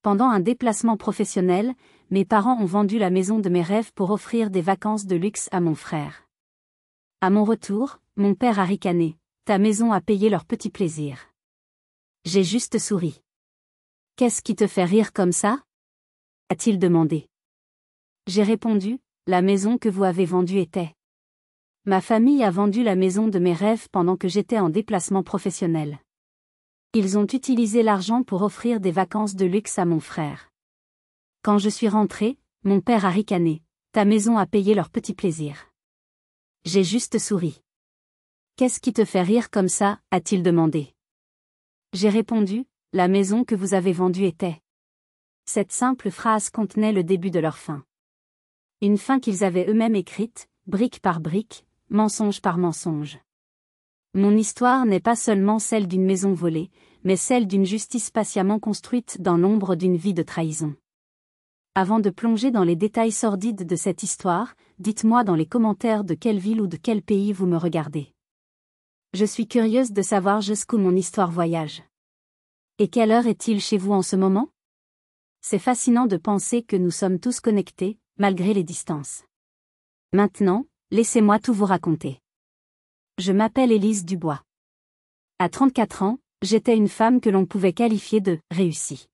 Pendant un déplacement professionnel, mes parents ont vendu la maison de mes rêves pour offrir des vacances de luxe à mon frère. À mon retour, mon père a ricané. Ta maison a payé leur petit plaisir. J'ai juste souri. Qu'est-ce qui te fait rire comme ça? A-t-il demandé. J'ai répondu, la maison que vous avez vendue était. Ma famille a vendu la maison de mes rêves pendant que j'étais en déplacement professionnel. Ils ont utilisé l'argent pour offrir des vacances de luxe à mon frère. Quand je suis rentré, mon père a ricané. Ta maison a payé leur petit plaisir. J'ai juste souri. Qu'est-ce qui te fait rire comme ça? A-t-il demandé. J'ai répondu, la maison que vous avez vendue était. Cette simple phrase contenait le début de leur fin. Une fin qu'ils avaient eux-mêmes écrite, brique par brique, mensonge par mensonge. Mon histoire n'est pas seulement celle d'une maison volée, mais celle d'une justice patiemment construite dans l'ombre d'une vie de trahison. Avant de plonger dans les détails sordides de cette histoire, dites-moi dans les commentaires de quelle ville ou de quel pays vous me regardez. Je suis curieuse de savoir jusqu'où mon histoire voyage. Et quelle heure est-il chez vous en ce moment? C'est fascinant de penser que nous sommes tous connectés, malgré les distances. Maintenant, laissez-moi tout vous raconter. Je m'appelle Élise Dubois. À 34 ans, j'étais une femme que l'on pouvait qualifier de « réussie ».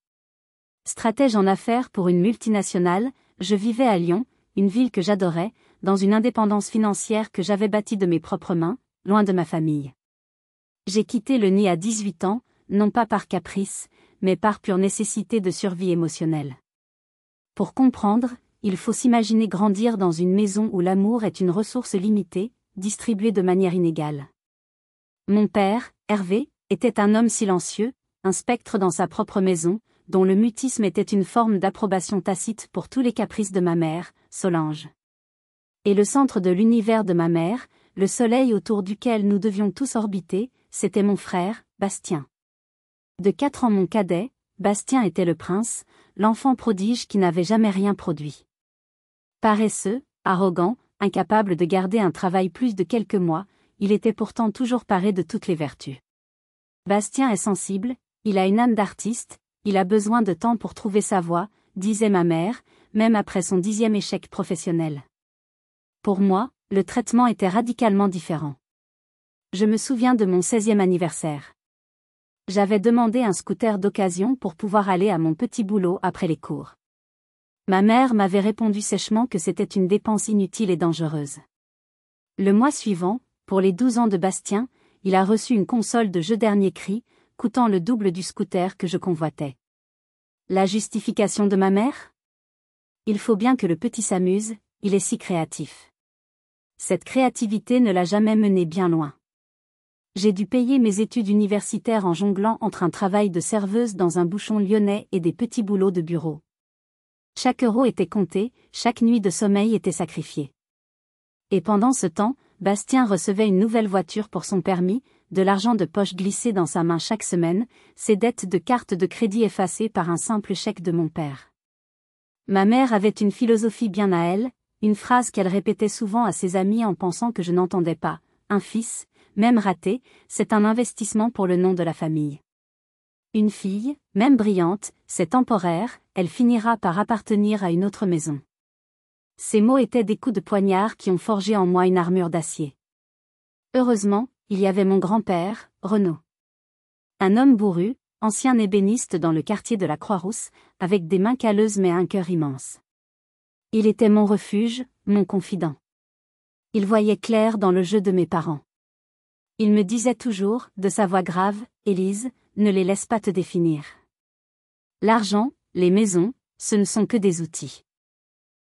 Stratège en affaires pour une multinationale, je vivais à Lyon, une ville que j'adorais, dans une indépendance financière que j'avais bâtie de mes propres mains, loin de ma famille. J'ai quitté le nid à 18 ans, non pas par caprice, mais par pure nécessité de survie émotionnelle. Pour comprendre, il faut s'imaginer grandir dans une maison où l'amour est une ressource limitée, distribuée de manière inégale. Mon père, Hervé, était un homme silencieux, un spectre dans sa propre maison, dont le mutisme était une forme d'approbation tacite pour tous les caprices de ma mère, Solange. Et le centre de l'univers de ma mère, le soleil autour duquel nous devions tous orbiter, c'était mon frère, Bastien. De 4 ans mon cadet, Bastien était le prince, l'enfant prodige qui n'avait jamais rien produit. Paresseux, arrogant, incapable de garder un travail plus de quelques mois, il était pourtant toujours paré de toutes les vertus. Bastien est sensible, il a une âme d'artiste, il a besoin de temps pour trouver sa voie, disait ma mère, même après son 10e échec professionnel. Pour moi, le traitement était radicalement différent. Je me souviens de mon 16e anniversaire. J'avais demandé un scooter d'occasion pour pouvoir aller à mon petit boulot après les cours. Ma mère m'avait répondu sèchement que c'était une dépense inutile et dangereuse. Le mois suivant, pour les 12 ans de Bastien, il a reçu une console de jeu dernier cri, coûtant le double du scooter que je convoitais. La justification de ma mère? Il faut bien que le petit s'amuse, il est si créatif. Cette créativité ne l'a jamais mené bien loin. J'ai dû payer mes études universitaires en jonglant entre un travail de serveuse dans un bouchon lyonnais et des petits boulots de bureau. Chaque euro était compté, chaque nuit de sommeil était sacrifiée. Et pendant ce temps, Bastien recevait une nouvelle voiture pour son permis, de l'argent de poche glissé dans sa main chaque semaine, ses dettes de carte de crédit effacées par un simple chèque de mon père. Ma mère avait une philosophie bien à elle, une phrase qu'elle répétait souvent à ses amis en pensant que je n'entendais pas. Un fils, même raté, c'est un investissement pour le nom de la famille. Une fille, même brillante, c'est temporaire, elle finira par appartenir à une autre maison. Ces mots étaient des coups de poignard qui ont forgé en moi une armure d'acier. Heureusement, il y avait mon grand-père, Renaud. Un homme bourru, ancien ébéniste dans le quartier de la Croix-Rousse, avec des mains calleuses mais un cœur immense. Il était mon refuge, mon confident. Il voyait clair dans le jeu de mes parents. Il me disait toujours, de sa voix grave, « Élise, ne les laisse pas te définir. L'argent, les maisons, ce ne sont que des outils.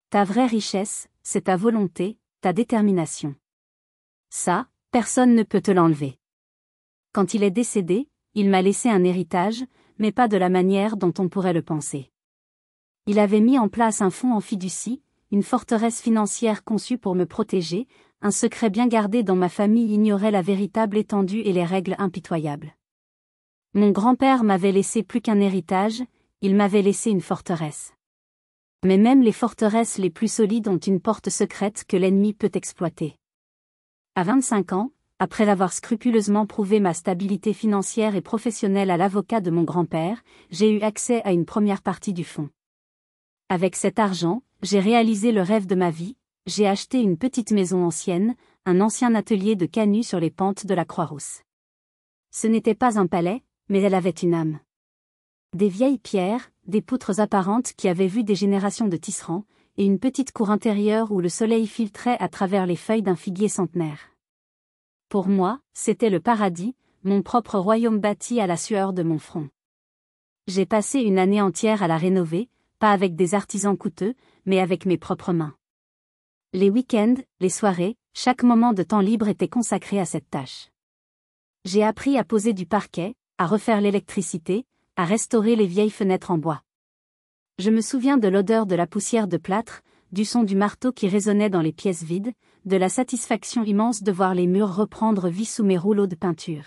Ta vraie richesse, c'est ta volonté, ta détermination. Ça, personne ne peut te l'enlever. » Quand il est décédé, il m'a laissé un héritage, mais pas de la manière dont on pourrait le penser. Il avait mis en place un fonds en fiducie, une forteresse financière conçue pour me protéger, un secret bien gardé dont ma famille ignorait la véritable étendue et les règles impitoyables. Mon grand-père m'avait laissé plus qu'un héritage, il m'avait laissé une forteresse. Mais même les forteresses les plus solides ont une porte secrète que l'ennemi peut exploiter. À 25 ans, après l'avoir scrupuleusement prouvé ma stabilité financière et professionnelle à l'avocat de mon grand-père, j'ai eu accès à une première partie du fonds. Avec cet argent, j'ai réalisé le rêve de ma vie, j'ai acheté une petite maison ancienne, un ancien atelier de canut sur les pentes de la Croix-Rousse. Ce n'était pas un palais, mais elle avait une âme. Des vieilles pierres, des poutres apparentes qui avaient vu des générations de tisserands, et une petite cour intérieure où le soleil filtrait à travers les feuilles d'un figuier centenaire. Pour moi, c'était le paradis, mon propre royaume bâti à la sueur de mon front. J'ai passé une année entière à la rénover, pas avec des artisans coûteux, mais avec mes propres mains. Les week-ends, les soirées, chaque moment de temps libre était consacré à cette tâche. J'ai appris à poser du parquet, à refaire l'électricité, à restaurer les vieilles fenêtres en bois. Je me souviens de l'odeur de la poussière de plâtre, du son du marteau qui résonnait dans les pièces vides, de la satisfaction immense de voir les murs reprendre vie sous mes rouleaux de peinture.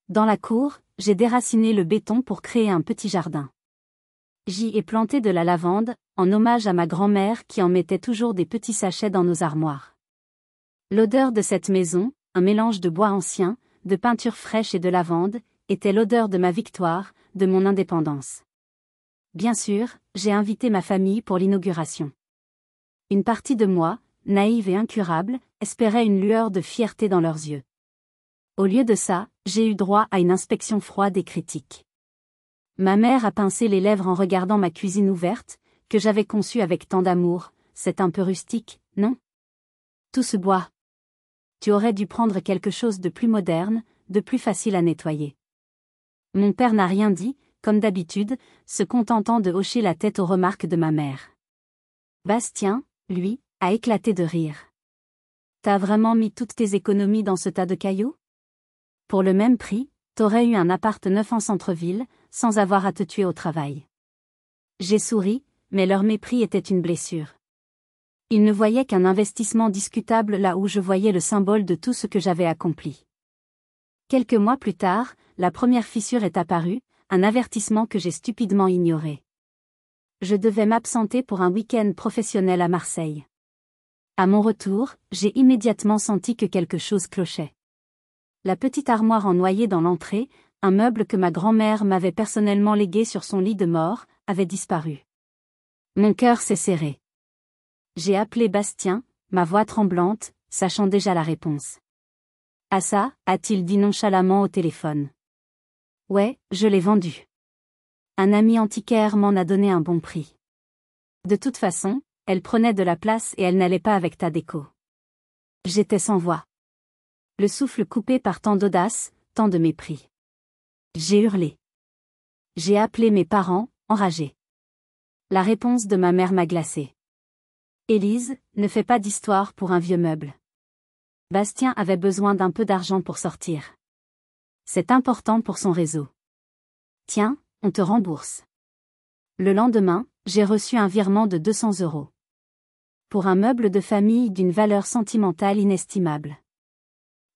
Dans la cour, j'ai déraciné le béton pour créer un petit jardin. J'y ai planté de la lavande, en hommage à ma grand-mère qui en mettait toujours des petits sachets dans nos armoires. L'odeur de cette maison, un mélange de bois ancien, de peinture fraîche et de lavande, était l'odeur de ma victoire, de mon indépendance. Bien sûr, j'ai invité ma famille pour l'inauguration. Une partie de moi, naïve et incurable, espérait une lueur de fierté dans leurs yeux. Au lieu de ça, j'ai eu droit à une inspection froide et critique. Ma mère a pincé les lèvres en regardant ma cuisine ouverte, que j'avais conçue avec tant d'amour. C'est un peu rustique, non? Tout ce bois. Tu aurais dû prendre quelque chose de plus moderne, de plus facile à nettoyer. Mon père n'a rien dit, comme d'habitude, se contentant de hocher la tête aux remarques de ma mère. Bastien, lui, a éclaté de rire. T'as vraiment mis toutes tes économies dans ce tas de cailloux? Pour le même prix, t'aurais eu un appart neuf en centre-ville, sans avoir à te tuer au travail. J'ai souri, mais leur mépris était une blessure. Ils ne voyaient qu'un investissement discutable là où je voyais le symbole de tout ce que j'avais accompli. Quelques mois plus tard, la première fissure est apparue, un avertissement que j'ai stupidement ignoré. Je devais m'absenter pour un week-end professionnel à Marseille. À mon retour, j'ai immédiatement senti que quelque chose clochait. La petite armoire en noyer dans l'entrée, un meuble que ma grand-mère m'avait personnellement légué sur son lit de mort, avait disparu. Mon cœur s'est serré. J'ai appelé Bastien, ma voix tremblante, sachant déjà la réponse. Ah ça, a-t-il dit nonchalamment au téléphone. Ouais, je l'ai vendu. Un ami antiquaire m'en a donné un bon prix. De toute façon, elle prenait de la place et elle n'allait pas avec ta déco. J'étais sans voix. Le souffle coupé par tant d'audace, tant de mépris. J'ai hurlé. J'ai appelé mes parents, enragés. La réponse de ma mère m'a glacée. Élise, ne fais pas d'histoire pour un vieux meuble. Bastien avait besoin d'un peu d'argent pour sortir. C'est important pour son réseau. Tiens, on te rembourse. Le lendemain, j'ai reçu un virement de 200 €. Pour un meuble de famille d'une valeur sentimentale inestimable.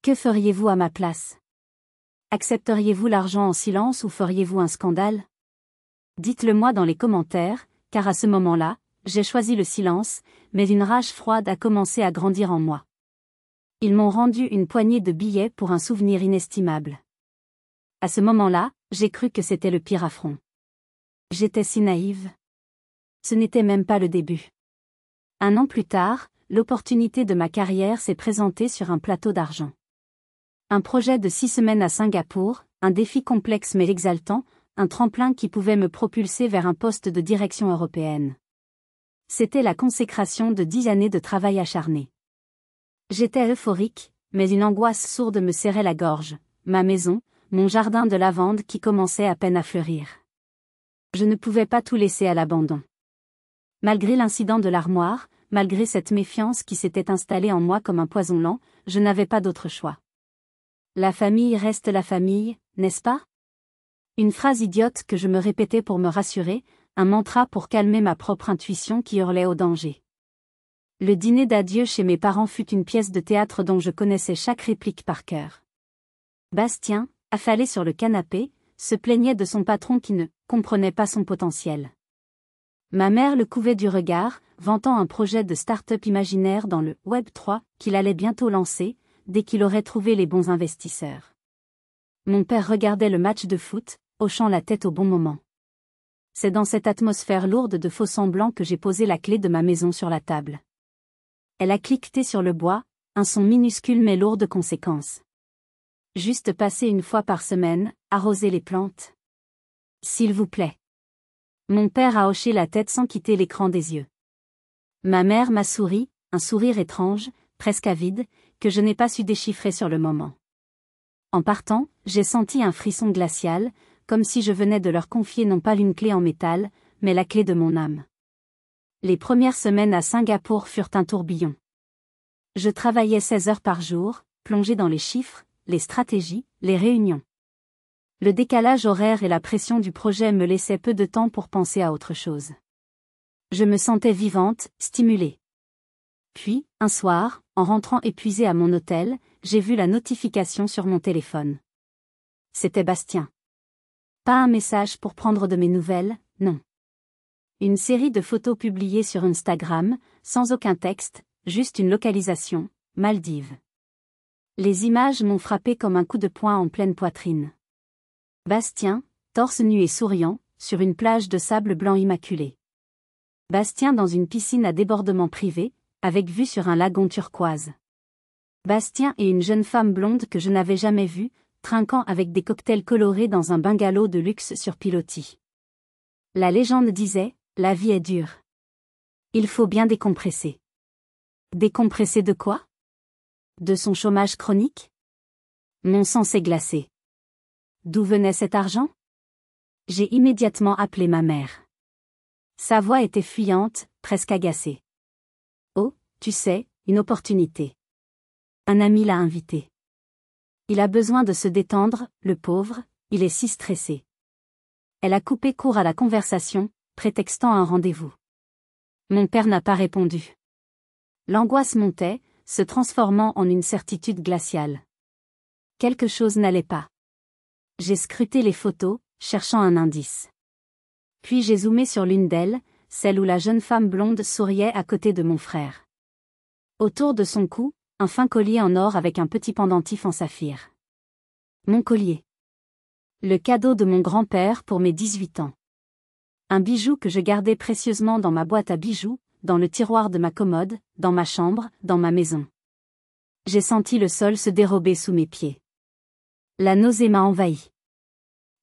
Que feriez-vous à ma place? Accepteriez-vous l'argent en silence ou feriez-vous un scandale? Dites-le moi dans les commentaires, car à ce moment-là, j'ai choisi le silence, mais une rage froide a commencé à grandir en moi. Ils m'ont rendu une poignée de billets pour un souvenir inestimable. À ce moment-là, j'ai cru que c'était le pire affront. J'étais si naïve. Ce n'était même pas le début. Un an plus tard, l'opportunité de ma carrière s'est présentée sur un plateau d'argent. Un projet de 6 semaines à Singapour, un défi complexe mais exaltant, un tremplin qui pouvait me propulser vers un poste de direction européenne. C'était la consécration de 10 années de travail acharné. J'étais euphorique, mais une angoisse sourde me serrait la gorge, ma maison, mon jardin de lavande qui commençait à peine à fleurir. Je ne pouvais pas tout laisser à l'abandon. Malgré l'incident de l'armoire, malgré cette méfiance qui s'était installée en moi comme un poison lent, je n'avais pas d'autre choix. La famille reste la famille, n'est-ce pas? Une phrase idiote que je me répétais pour me rassurer, un mantra pour calmer ma propre intuition qui hurlait au danger. Le dîner d'adieu chez mes parents fut une pièce de théâtre dont je connaissais chaque réplique par cœur. Bastien, affalé sur le canapé, se plaignait de son patron qui ne comprenait pas son potentiel. Ma mère le couvait du regard, vantant un projet de start-up imaginaire dans le Web 3 qu'il allait bientôt lancer, dès qu'il aurait trouvé les bons investisseurs. Mon père regardait le match de foot, hochant la tête au bon moment. C'est dans cette atmosphère lourde de faux-semblants que j'ai posé la clé de ma maison sur la table. Elle a cliqueté sur le bois, un son minuscule mais lourd de conséquences. Juste passer une fois par semaine, arroser les plantes. S'il vous plaît. Mon père a hoché la tête sans quitter l'écran des yeux. Ma mère m'a souri, un sourire étrange, presque avide, que je n'ai pas su déchiffrer sur le moment. En partant, j'ai senti un frisson glacial, comme si je venais de leur confier non pas une clé en métal, mais la clé de mon âme. Les premières semaines à Singapour furent un tourbillon. Je travaillais 16 heures par jour, plongé dans les chiffres, les stratégies, les réunions. Le décalage horaire et la pression du projet me laissaient peu de temps pour penser à autre chose. Je me sentais vivante, stimulée. Puis, un soir, en rentrant épuisée à mon hôtel, j'ai vu la notification sur mon téléphone. C'était Bastien. Pas un message pour prendre de mes nouvelles, non. Une série de photos publiées sur Instagram, sans aucun texte, juste une localisation, Maldives. Les images m'ont frappé comme un coup de poing en pleine poitrine. Bastien, torse nu et souriant, sur une plage de sable blanc immaculé. Bastien dans une piscine à débordement privé, avec vue sur un lagon turquoise. Bastien et une jeune femme blonde que je n'avais jamais vue, trinquant avec des cocktails colorés dans un bungalow de luxe sur pilotis. La légende disait, la vie est dure. Il faut bien décompresser. Décompresser de quoi? De son chômage chronique? Mon sang s'est glacé. D'où venait cet argent? J'ai immédiatement appelé ma mère. Sa voix était fuyante, presque agacée. Oh, tu sais, une opportunité. Un ami l'a invité. Il a besoin de se détendre, le pauvre, il est si stressé. Elle a coupé court à la conversation, prétextant un rendez-vous. Mon père n'a pas répondu. L'angoisse montait, se transformant en une certitude glaciale. Quelque chose n'allait pas. J'ai scruté les photos, cherchant un indice. Puis j'ai zoomé sur l'une d'elles, celle où la jeune femme blonde souriait à côté de mon frère. Autour de son cou, un fin collier en or avec un petit pendentif en saphir. Mon collier. Le cadeau de mon grand-père pour mes 18 ans. Un bijou que je gardais précieusement dans ma boîte à bijoux, dans le tiroir de ma commode, dans ma chambre, dans ma maison. J'ai senti le sol se dérober sous mes pieds. La nausée m'a envahi.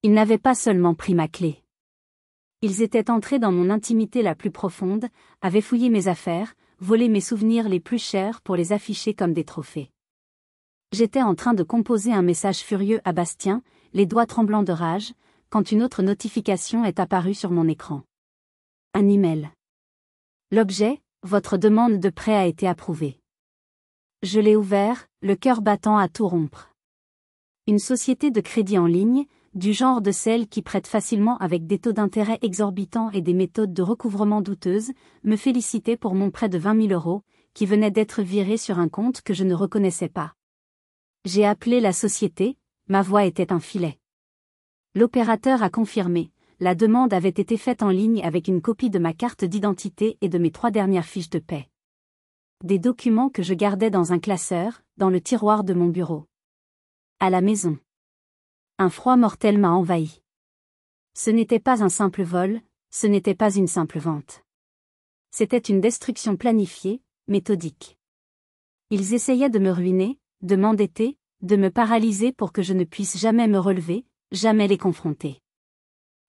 Ils n'avaient pas seulement pris ma clé. Ils étaient entrés dans mon intimité la plus profonde, avaient fouillé mes affaires, volé mes souvenirs les plus chers pour les afficher comme des trophées. J'étais en train de composer un message furieux à Bastien, les doigts tremblants de rage, quand une autre notification est apparue sur mon écran. Un email. L'objet, votre demande de prêt a été approuvée. Je l'ai ouvert, le cœur battant à tout rompre. Une société de crédit en ligne, du genre de celles qui prêtent facilement avec des taux d'intérêt exorbitants et des méthodes de recouvrement douteuses, me félicitait pour mon prêt de 20 000 €, qui venait d'être viré sur un compte que je ne reconnaissais pas. J'ai appelé la société, ma voix était un filet. L'opérateur a confirmé, la demande avait été faite en ligne avec une copie de ma carte d'identité et de mes 3 dernières fiches de paie. Des documents que je gardais dans un classeur, dans le tiroir de mon bureau. À la maison. Un froid mortel m'a envahi. Ce n'était pas un simple vol, ce n'était pas une simple vente. C'était une destruction planifiée, méthodique. Ils essayaient de me ruiner, de m'endetter, de me paralyser pour que je ne puisse jamais me relever, jamais les confronter.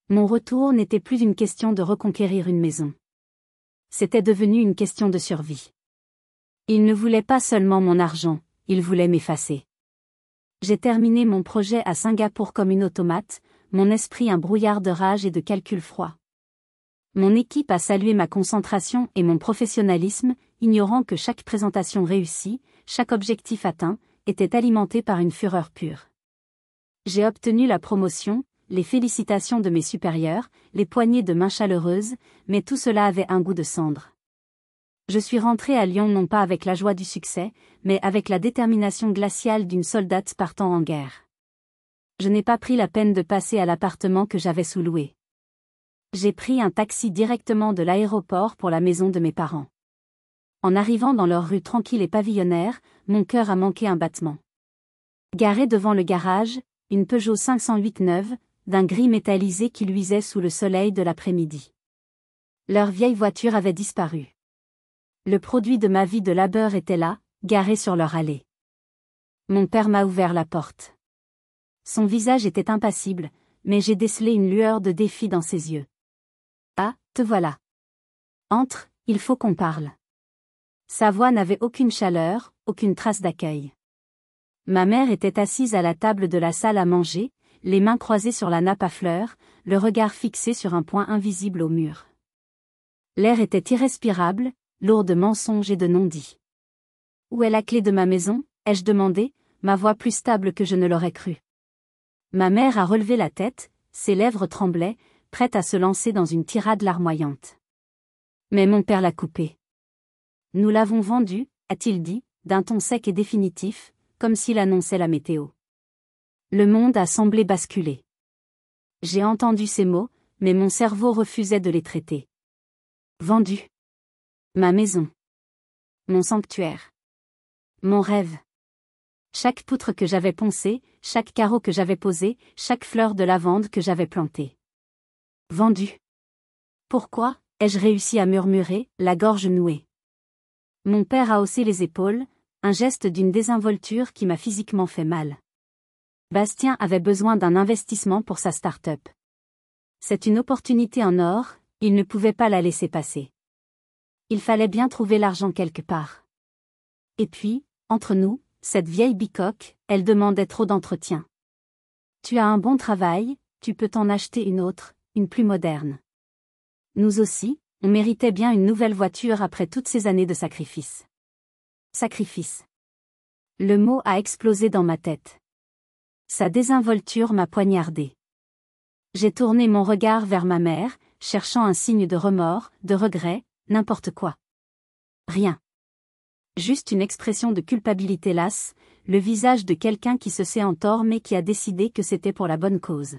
Mon retour n'était plus une question de reconquérir une maison. C'était devenu une question de survie. Ils ne voulaient pas seulement mon argent, ils voulaient m'effacer. J'ai terminé mon projet à Singapour comme une automate, mon esprit un brouillard de rage et de calcul froid. Mon équipe a salué ma concentration et mon professionnalisme, ignorant que chaque présentation réussie, chaque objectif atteint, était alimenté par une fureur pure. J'ai obtenu la promotion, les félicitations de mes supérieurs, les poignées de main chaleureuses, mais tout cela avait un goût de cendre. Je suis rentrée à Lyon non pas avec la joie du succès, mais avec la détermination glaciale d'une soldate partant en guerre. Je n'ai pas pris la peine de passer à l'appartement que j'avais sous-loué. J'ai pris un taxi directement de l'aéroport pour la maison de mes parents. En arrivant dans leur rue tranquille et pavillonnaire, mon cœur a manqué un battement. Garée devant le garage, une Peugeot 508 neuve, d'un gris métallisé qui luisait sous le soleil de l'après-midi. Leur vieille voiture avait disparu. Le produit de ma vie de labeur était là, garé sur leur allée. Mon père m'a ouvert la porte. Son visage était impassible, mais j'ai décelé une lueur de défi dans ses yeux. Ah, te voilà. Entre, il faut qu'on parle. Sa voix n'avait aucune chaleur, aucune trace d'accueil. Ma mère était assise à la table de la salle à manger, les mains croisées sur la nappe à fleurs, le regard fixé sur un point invisible au mur. L'air était irrespirable, lourd de mensonges et de non-dits. Où est la clé de ma maison, ai-je demandé, ma voix plus stable que je ne l'aurais cru. Ma mère a relevé la tête, ses lèvres tremblaient, prête à se lancer dans une tirade larmoyante. Mais mon père l'a coupée. Nous l'avons vendue, a-t-il dit, d'un ton sec et définitif, comme s'il annonçait la météo. Le monde a semblé basculer. J'ai entendu ces mots, mais mon cerveau refusait de les traiter. Vendu. Ma maison. Mon sanctuaire. Mon rêve. Chaque poutre que j'avais poncée, chaque carreau que j'avais posé, chaque fleur de lavande que j'avais plantée. Vendu. Pourquoi, ai-je réussi à murmurer, la gorge nouée. Mon père a haussé les épaules, un geste d'une désinvolture qui m'a physiquement fait mal. Bastien avait besoin d'un investissement pour sa start-up. C'est une opportunité en or, il ne pouvait pas la laisser passer. Il fallait bien trouver l'argent quelque part. Et puis, entre nous, cette vieille bicoque, elle demandait trop d'entretien. Tu as un bon travail, tu peux t'en acheter une autre, une plus moderne. Nous aussi, on méritait bien une nouvelle voiture après toutes ces années de sacrifice. Sacrifice. Le mot a explosé dans ma tête. Sa désinvolture m'a poignardé. J'ai tourné mon regard vers ma mère, cherchant un signe de remords, de regret, n'importe quoi. Rien. Juste une expression de culpabilité lasse, le visage de quelqu'un qui se sait en tort mais qui a décidé que c'était pour la bonne cause.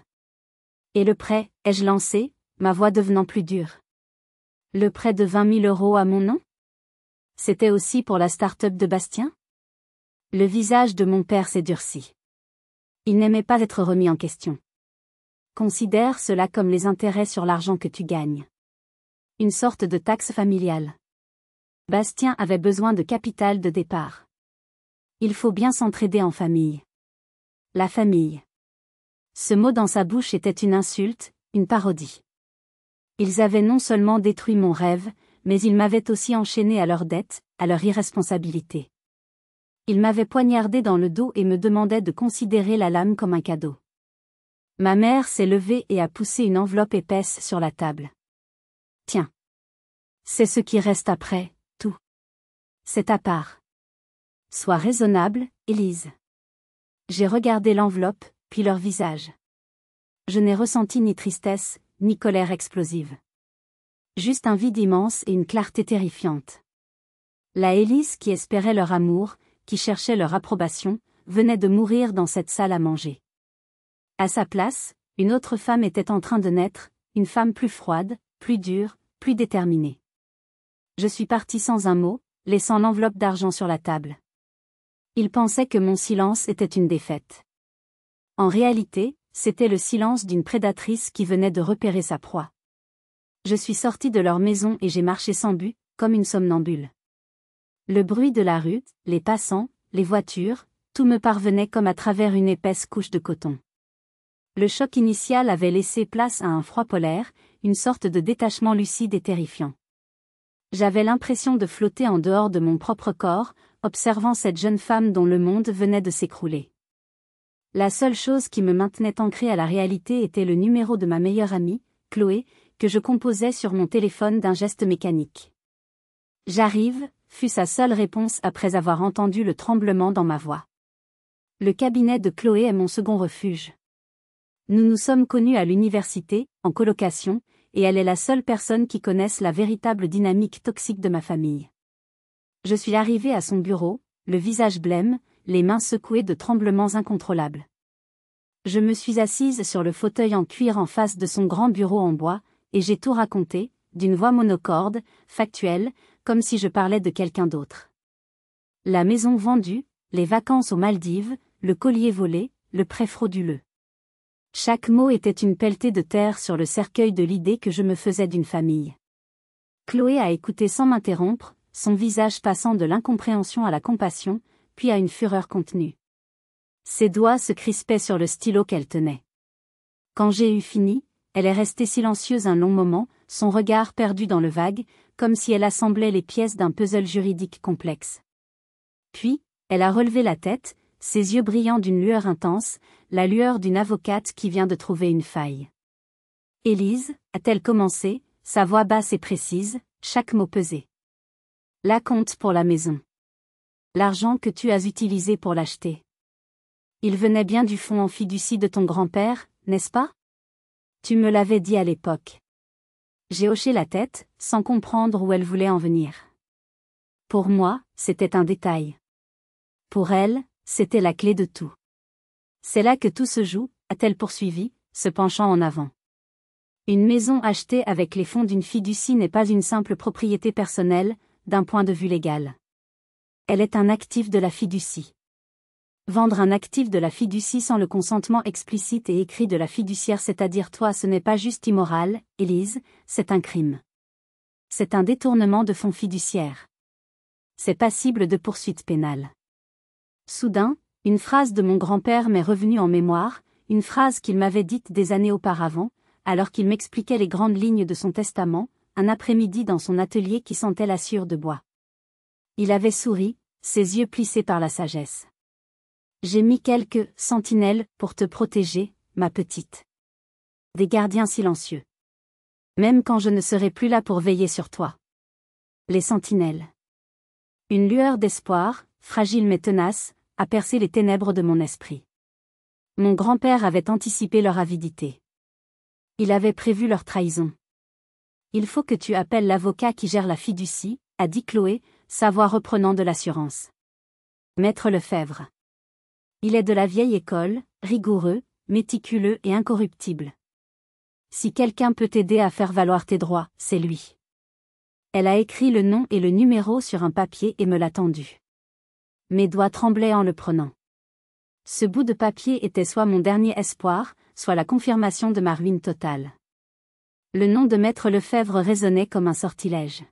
Et le prêt, ai-je lancé, ma voix devenant plus dure. Le prêt de 20 000 € à mon nom? C'était aussi pour la start-up de Bastien? Le visage de mon père s'est durci. Il n'aimait pas être remis en question. Considère cela comme les intérêts sur l'argent que tu gagnes. Une sorte de taxe familiale. Bastien avait besoin de capital de départ. Il faut bien s'entraider en famille. La famille. Ce mot dans sa bouche était une insulte, une parodie. Ils avaient non seulement détruit mon rêve, mais ils m'avaient aussi enchaîné à leurs dettes, à leur irresponsabilité. Ils m'avaient poignardé dans le dos et me demandaient de considérer la lame comme un cadeau. Ma mère s'est levée et a poussé une enveloppe épaisse sur la table. Tiens. C'est ce qui reste après, tout. C'est ta part. Sois raisonnable, Élise. J'ai regardé l'enveloppe, puis leur visage. Je n'ai ressenti ni tristesse, ni colère explosive. Juste un vide immense et une clarté terrifiante. La Élise qui espérait leur amour, qui cherchait leur approbation, venait de mourir dans cette salle à manger. À sa place, une autre femme était en train de naître, une femme plus froide, plus dure, plus déterminée. Je suis partie sans un mot, laissant l'enveloppe d'argent sur la table. Ils pensaient que mon silence était une défaite. En réalité, c'était le silence d'une prédatrice qui venait de repérer sa proie. Je suis sortie de leur maison et j'ai marché sans but, comme une somnambule. Le bruit de la rue, les passants, les voitures, tout me parvenait comme à travers une épaisse couche de coton. Le choc initial avait laissé place à un froid polaire, une sorte de détachement lucide et terrifiant. J'avais l'impression de flotter en dehors de mon propre corps, observant cette jeune femme dont le monde venait de s'écrouler. La seule chose qui me maintenait ancrée à la réalité était le numéro de ma meilleure amie, Chloé, que je composais sur mon téléphone d'un geste mécanique. « J'arrive », fut sa seule réponse après avoir entendu le tremblement dans ma voix. Le cabinet de Chloé est mon second refuge. Nous nous sommes connus à l'université, en colocation, et elle est la seule personne qui connaisse la véritable dynamique toxique de ma famille. Je suis arrivée à son bureau, le visage blême, les mains secouées de tremblements incontrôlables. Je me suis assise sur le fauteuil en cuir en face de son grand bureau en bois, et j'ai tout raconté, d'une voix monocorde, factuelle, comme si je parlais de quelqu'un d'autre. La maison vendue, les vacances aux Maldives, le collier volé, le prêt frauduleux. Chaque mot était une pelletée de terre sur le cercueil de l'idée que je me faisais d'une famille. Chloé a écouté sans m'interrompre, son visage passant de l'incompréhension à la compassion, puis à une fureur contenue. Ses doigts se crispaient sur le stylo qu'elle tenait. Quand j'ai eu fini, elle est restée silencieuse un long moment, son regard perdu dans le vague, comme si elle assemblait les pièces d'un puzzle juridique complexe. Puis, elle a relevé la tête, ses yeux brillant d'une lueur intense, la lueur d'une avocate qui vient de trouver une faille. « Élise » a-t-elle commencé, sa voix basse et précise, chaque mot pesé. « La compte pour la maison. L'argent que tu as utilisé pour l'acheter. Il venait bien du fonds en fiducie de ton grand-père, n'est-ce pas? Tu me l'avais dit à l'époque. » J'ai hoché la tête, sans comprendre où elle voulait en venir. Pour moi, c'était un détail. Pour elle, c'était la clé de tout. C'est là que tout se joue, a-t-elle poursuivi, se penchant en avant. Une maison achetée avec les fonds d'une fiducie n'est pas une simple propriété personnelle, d'un point de vue légal. Elle est un actif de la fiducie. Vendre un actif de la fiducie sans le consentement explicite et écrit de la fiduciaire, c'est-à-dire toi, ce n'est pas juste immoral, Élise, c'est un crime. C'est un détournement de fonds fiduciaires. C'est passible de poursuites pénales. Soudain, une phrase de mon grand-père m'est revenue en mémoire, une phrase qu'il m'avait dite des années auparavant, alors qu'il m'expliquait les grandes lignes de son testament, un après-midi dans son atelier qui sentait la sciure de bois. Il avait souri, ses yeux plissés par la sagesse. J'ai mis quelques sentinelles pour te protéger, ma petite. Des gardiens silencieux. Même quand je ne serai plus là pour veiller sur toi. Les sentinelles. Une lueur d'espoir, fragile mais tenace, a percé les ténèbres de mon esprit. Mon grand-père avait anticipé leur avidité. Il avait prévu leur trahison. Il faut que tu appelles l'avocat qui gère la fiducie, a dit Chloé, sa voix reprenant de l'assurance. Maître Lefebvre. Il est de la vieille école, rigoureux, méticuleux et incorruptible. Si quelqu'un peut t'aider à faire valoir tes droits, c'est lui. Elle a écrit le nom et le numéro sur un papier et me l'a tendu. Mes doigts tremblaient en le prenant. Ce bout de papier était soit mon dernier espoir, soit la confirmation de ma ruine totale. Le nom de Maître Lefebvre résonnait comme un sortilège.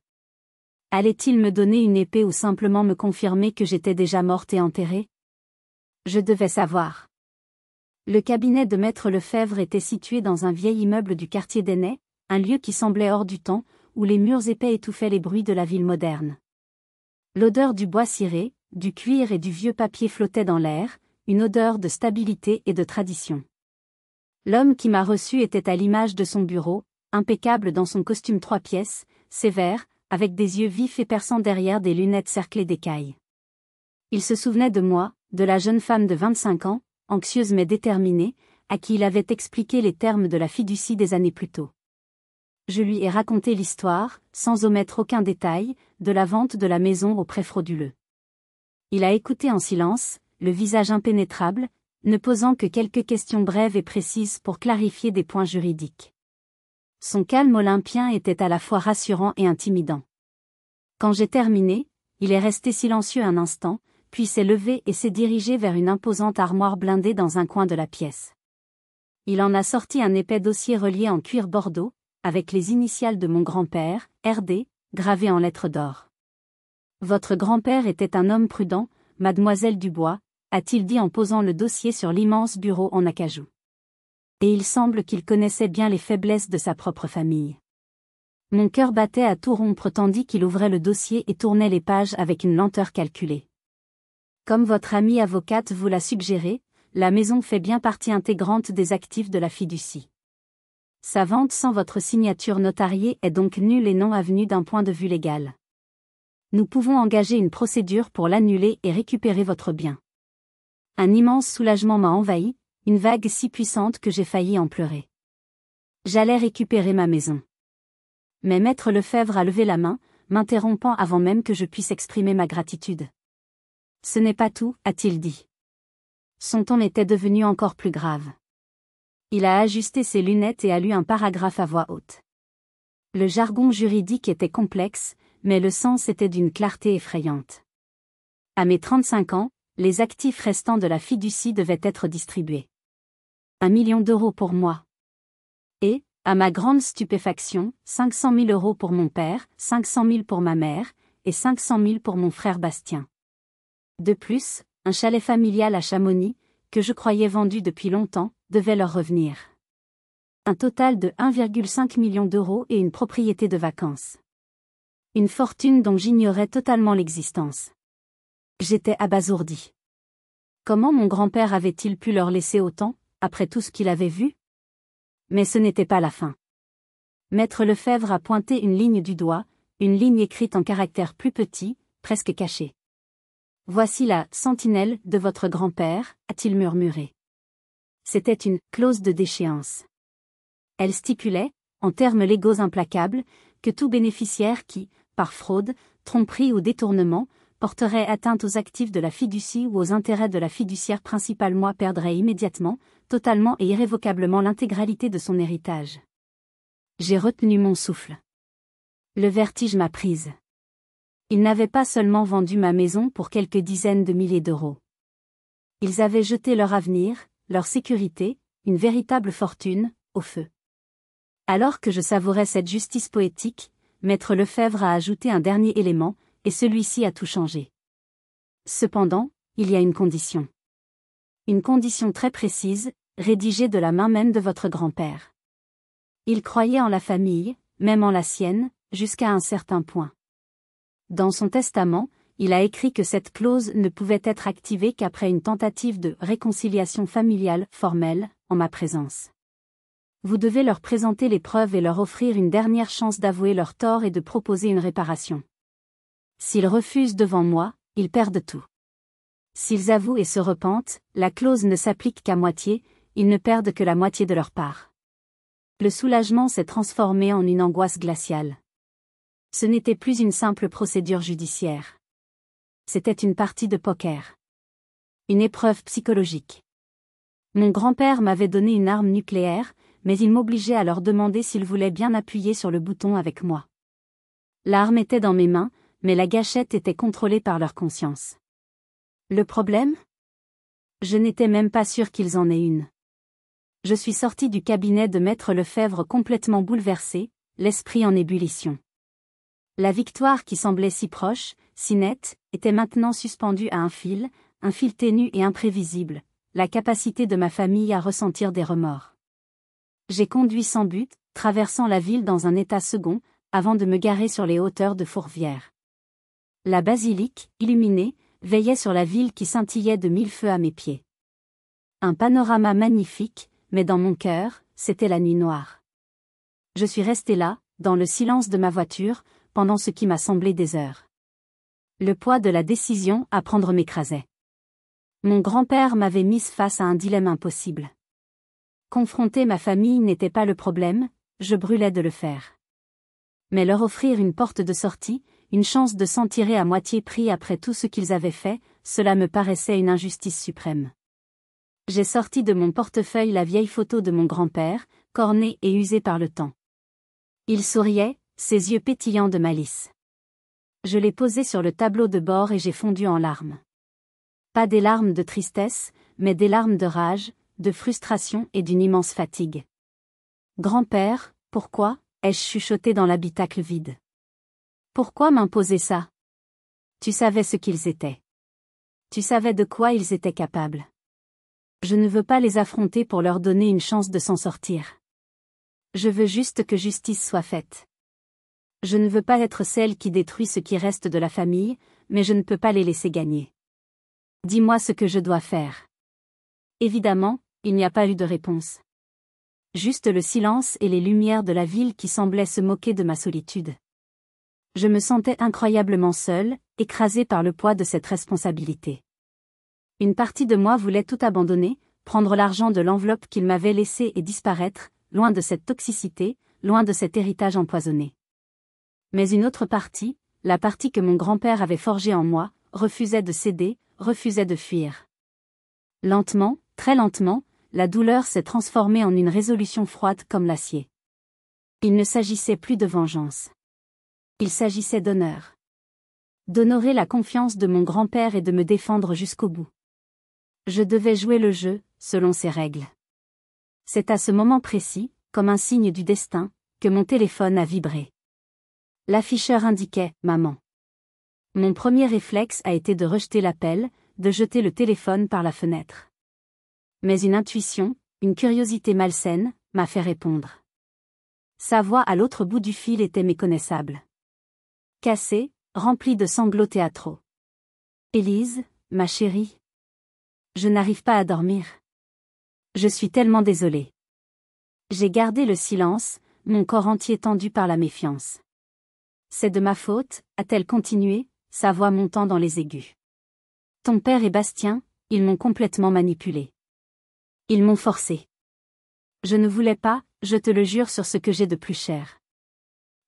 Allait-il me donner une épée ou simplement me confirmer que j'étais déjà morte et enterrée? Je devais savoir. Le cabinet de Maître Lefebvre était situé dans un vieil immeuble du quartier d'Enay, un lieu qui semblait hors du temps, où les murs épais étouffaient les bruits de la ville moderne. L'odeur du bois ciré, du cuir et du vieux papier flottait dans l'air, une odeur de stabilité et de tradition. L'homme qui m'a reçu était à l'image de son bureau, impeccable dans son costume 3 pièces, sévère, avec des yeux vifs et perçants derrière des lunettes cerclées d'écailles. Il se souvenait de moi, de la jeune femme de 25 ans, anxieuse mais déterminée, à qui il avait expliqué les termes de la fiducie des années plus tôt. Je lui ai raconté l'histoire, sans omettre aucun détail, de la vente de la maison au prêt frauduleux. Il a écouté en silence, le visage impénétrable, ne posant que quelques questions brèves et précises pour clarifier des points juridiques. Son calme olympien était à la fois rassurant et intimidant. Quand j'ai terminé, il est resté silencieux un instant, puis s'est levé et s'est dirigé vers une imposante armoire blindée dans un coin de la pièce. Il en a sorti un épais dossier relié en cuir bordeaux, avec les initiales de mon grand-père, R.D., gravées en lettres d'or. Votre grand-père était un homme prudent, mademoiselle Dubois, a-t-il dit en posant le dossier sur l'immense bureau en acajou. Et il semble qu'il connaissait bien les faiblesses de sa propre famille. Mon cœur battait à tout rompre tandis qu'il ouvrait le dossier et tournait les pages avec une lenteur calculée. Comme votre amie avocate vous l'a suggéré, la maison fait bien partie intégrante des actifs de la fiducie. Sa vente sans votre signature notariée est donc nulle et non avenue d'un point de vue légal. Nous pouvons engager une procédure pour l'annuler et récupérer votre bien. Un immense soulagement m'a envahi, une vague si puissante que j'ai failli en pleurer. J'allais récupérer ma maison. Mais Maître Lefebvre a levé la main, m'interrompant avant même que je puisse exprimer ma gratitude. Ce n'est pas tout, a-t-il dit. Son ton était devenu encore plus grave. Il a ajusté ses lunettes et a lu un paragraphe à voix haute. Le jargon juridique était complexe, mais le sens était d'une clarté effrayante. À mes 35 ans, les actifs restants de la fiducie devaient être distribués. 1 million d'euros pour moi. Et, à ma grande stupéfaction, 500 000 euros pour mon père, 500 000 pour ma mère, et 500 000 pour mon frère Bastien. De plus, un chalet familial à Chamonix, que je croyais vendu depuis longtemps, devait leur revenir. Un total de 1,5 million d'euros et une propriété de vacances. Une fortune dont j'ignorais totalement l'existence. J'étais abasourdi. Comment mon grand-père avait-il pu leur laisser autant, après tout ce qu'il avait vu? Mais ce n'était pas la fin. Maître Lefebvre a pointé une ligne du doigt, une ligne écrite en caractères plus petits, presque cachés. Voici la sentinelle de votre grand-père, a-t-il murmuré. C'était une clause de déchéance. Elle stipulait, en termes légaux implacables, que tout bénéficiaire qui, par fraude, tromperie ou détournement, porterait atteinte aux actifs de la fiducie ou aux intérêts de la fiduciaire principale perdrait immédiatement, totalement et irrévocablement l'intégralité de son héritage. J'ai retenu mon souffle. Le vertige m'a prise. Ils n'avaient pas seulement vendu ma maison pour quelques dizaines de milliers d'euros. Ils avaient jeté leur avenir, leur sécurité, une véritable fortune, au feu. Alors que je savourais cette justice poétique, Maître Lefebvre a ajouté un dernier élément, et celui-ci a tout changé. Cependant, il y a une condition. Une condition très précise, rédigée de la main même de votre grand-père. Il croyait en la famille, même en la sienne, jusqu'à un certain point. Dans son testament, il a écrit que cette clause ne pouvait être activée qu'après une tentative de réconciliation familiale formelle, en ma présence. Vous devez leur présenter les preuves et leur offrir une dernière chance d'avouer leur tort et de proposer une réparation. S'ils refusent devant moi, ils perdent tout. S'ils avouent et se repentent, la clause ne s'applique qu'à moitié, ils ne perdent que la moitié de leur part. Le soulagement s'est transformé en une angoisse glaciale. Ce n'était plus une simple procédure judiciaire. C'était une partie de poker. Une épreuve psychologique. Mon grand-père m'avait donné une arme nucléaire, mais il m'obligeait à leur demander s'ils voulaient bien appuyer sur le bouton avec moi. L'arme était dans mes mains, mais la gâchette était contrôlée par leur conscience. Le problème? Je n'étais même pas sûr qu'ils en aient une. Je suis sorti du cabinet de Maître Lefebvre complètement bouleversé, l'esprit en ébullition. La victoire qui semblait si proche, si nette, était maintenant suspendue à un fil ténu et imprévisible, la capacité de ma famille à ressentir des remords. J'ai conduit sans but, traversant la ville dans un état second, avant de me garer sur les hauteurs de Fourvière. La basilique, illuminée, veillait sur la ville qui scintillait de 1000 feux à mes pieds. Un panorama magnifique, mais dans mon cœur, c'était la nuit noire. Je suis resté là, dans le silence de ma voiture, pendant ce qui m'a semblé des heures. Le poids de la décision à prendre m'écrasait. Mon grand-père m'avait mise face à un dilemme impossible. Confronter ma famille n'était pas le problème, je brûlais de le faire. Mais leur offrir une porte de sortie, une chance de s'en tirer à moitié prix après tout ce qu'ils avaient fait, cela me paraissait une injustice suprême. J'ai sorti de mon portefeuille la vieille photo de mon grand-père, cornée et usée par le temps. Il souriait, ses yeux pétillants de malice. Je l'ai posée sur le tableau de bord et j'ai fondu en larmes. Pas des larmes de tristesse, mais des larmes de rage, de frustration et d'une immense fatigue. Grand-père, pourquoi, ai-je chuchoté dans l'habitacle vide? Pourquoi m'imposer ça? Tu savais ce qu'ils étaient. Tu savais de quoi ils étaient capables. Je ne veux pas les affronter pour leur donner une chance de s'en sortir. Je veux juste que justice soit faite. Je ne veux pas être celle qui détruit ce qui reste de la famille, mais je ne peux pas les laisser gagner. Dis-moi ce que je dois faire. Évidemment, il n'y a pas eu de réponse. Juste le silence et les lumières de la ville qui semblaient se moquer de ma solitude. Je me sentais incroyablement seule, écrasée par le poids de cette responsabilité. Une partie de moi voulait tout abandonner, prendre l'argent de l'enveloppe qu'il m'avait laissée et disparaître, loin de cette toxicité, loin de cet héritage empoisonné. Mais une autre partie, la partie que mon grand-père avait forgée en moi, refusait de céder, refusait de fuir. Lentement, très lentement, la douleur s'est transformée en une résolution froide comme l'acier. Il ne s'agissait plus de vengeance. Il s'agissait d'honneur. D'honorer la confiance de mon grand-père et de me défendre jusqu'au bout. Je devais jouer le jeu, selon ses règles. C'est à ce moment précis, comme un signe du destin, que mon téléphone a vibré. L'afficheur indiquait « Maman ». Mon premier réflexe a été de rejeter l'appel, de jeter le téléphone par la fenêtre. Mais une intuition, une curiosité malsaine, m'a fait répondre. Sa voix à l'autre bout du fil était méconnaissable. Cassée, remplie de sanglots théâtraux. « Élise, ma chérie. Je n'arrive pas à dormir. Je suis tellement désolée. » J'ai gardé le silence, mon corps entier tendu par la méfiance. « C'est de ma faute », a-t-elle continué, sa voix montant dans les aigus. « Ton père et Bastien, ils m'ont complètement manipulée. Ils m'ont forcée. Je ne voulais pas, je te le jure sur ce que j'ai de plus cher.